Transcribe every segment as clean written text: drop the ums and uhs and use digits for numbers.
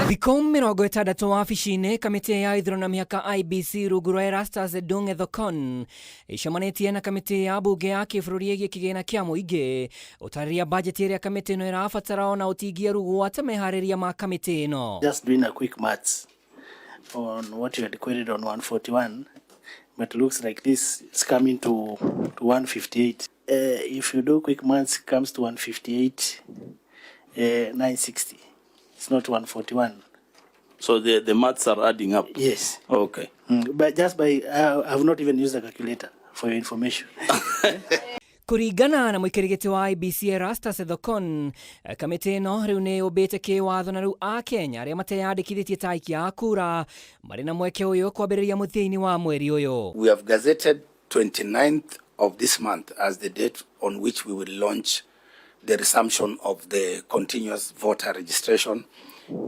Thikũ 60 wabici-inĩ kamĩtĩ ya ithurano mĩhaka IEBC rungu rwa Erastus Thikũ ĩcemanĩtie na kamĩtĩ ya mbunge ya kĩbũrũri ĩgiĩ kĩgĩna kĩa mũingĩ ũtarĩria bajeti ĩrĩa kamĩtĩ ĩno ĩrabatara ona ũtingia rũgwata meharĩria ma kamĩtĩ ĩno. Just doing a quick maths on what you had queried on 141, but it looks like this is coming to 158. If you do quick maths, it comes to 158, 960. It's not 141. So the maths are adding up? Yes. Okay. But just by, I've not even used a calculator for your information. Kũringana na mũikarĩgĩti wa IEBC Erastus Thikũ, kamĩtĩ ĩno rĩu nĩ yũmbĩte kĩwatho na rĩu Akenya arĩa mateyandĩkithĩtie ta aikia a kura marĩ na mweke ũyũ kwambĩrĩria mũthia-inĩ wa mweri ũyũ. We have gazetted 29th of this month as the date on which we will launch the resumption of the continuous voter registration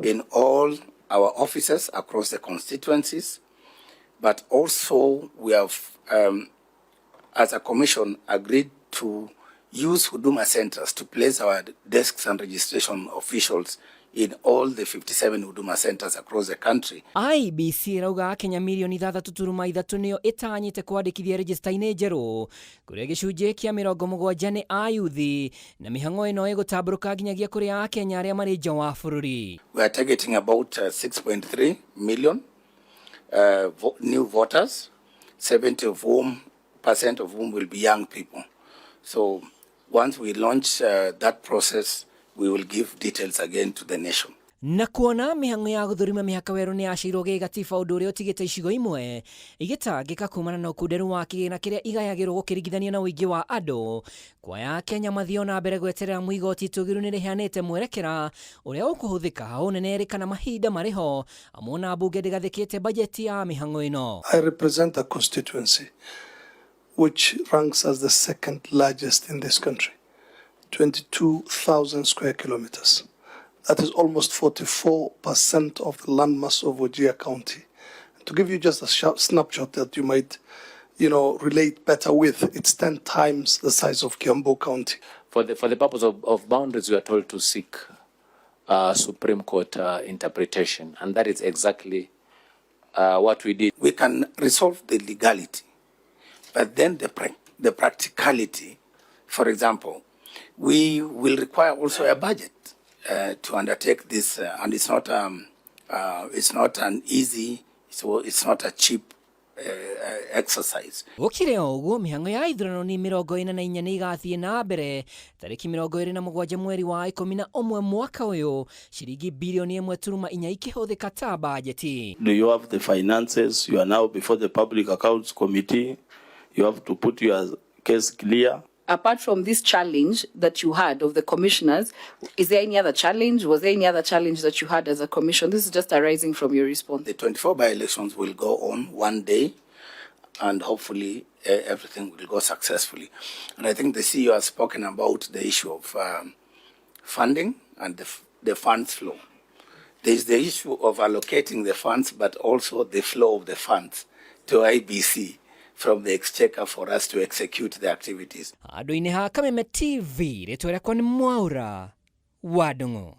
in all our offices across the constituencies, but also we have, as a commission, agreed to use Huduma centers to place our desks and registration officials in all the 57 Huduma centers across the country. IEBC irauga Kenya milioni 3.3 nĩyo ĩtanyĩte kwandĩkithia register-inĩ njerũ kũrĩa gĩcunjĩ kĩa 70 nĩ AYUTHI na mĩhang'o ĩno ĩgũtambũrũka nginyagia kũrĩ Akenya arĩa marĩ nja wa bũrũri. We are targeting about 6.3 million new voters, 70% of whom will be young people. So once we launch that process, we will give details again to the nation. Na kuona mĩhang'o ya gũthũrima mĩhaka werũ nĩ yaciirwo gĩgatiba ũndũ ũrĩa ũtigĩte icigo imwe igĩtangĩka kumana na ũkunderu wa kĩgĩna kĩrĩa igayagĩrwo gũkĩringithania na ũingĩ wa andũ, kwaya Kenya mathio na mbere gweterera igoti itũgĩru nĩ rĩheanĩte mwerekera ũrĩa ũkũhũthĩka ũneneri na mahinda marĩ ho amwe na mbunge ndĩgathĩkĩte bajeti ya mĩhang'o ĩno. I represent a constituency which ranks as the second largest in this country, 22,000 square kilometers. That is almost 44% of the landmass of Wajir County. To give you just a snapshot that you might, relate better with, it's 10 times the size of Kiambu County. For the purpose of boundaries, we are told to seek Supreme Court interpretation, and that is exactly what we did. We can resolve the legality, but then the practicality. For example, we will require also a budget to undertake this, and it's not an easy, so it's not a cheap exercise. Gũkĩrĩ ũguo mĩhang'o ya ithurano ni 44 nĩ igathiĩ na mbere tarĩki 27 mweri wa 11 mwaka ũyũ, ciringi bilioni 1.4 ikĩhũthĩka ta bajeti. Do you have the finances? You are now before the Public Accounts Committee. You have to put your case clear. Apart from this challenge that you had of the commissioners, is there any other challenge? Was there any other challenge that you had as a commission? This is just arising from your response. The 24 by-elections will go on one day, and hopefully everything will go successfully. And I think the CEO has spoken about the issue of funding and the funds flow. There is the issue of allocating the funds, but also the flow of the funds to IBC from the exchequer for us to execute the activities. Andũ-inĩ ha Kameme TV rĩtwa rĩakwa nĩ Mwaura wa Ndung'u.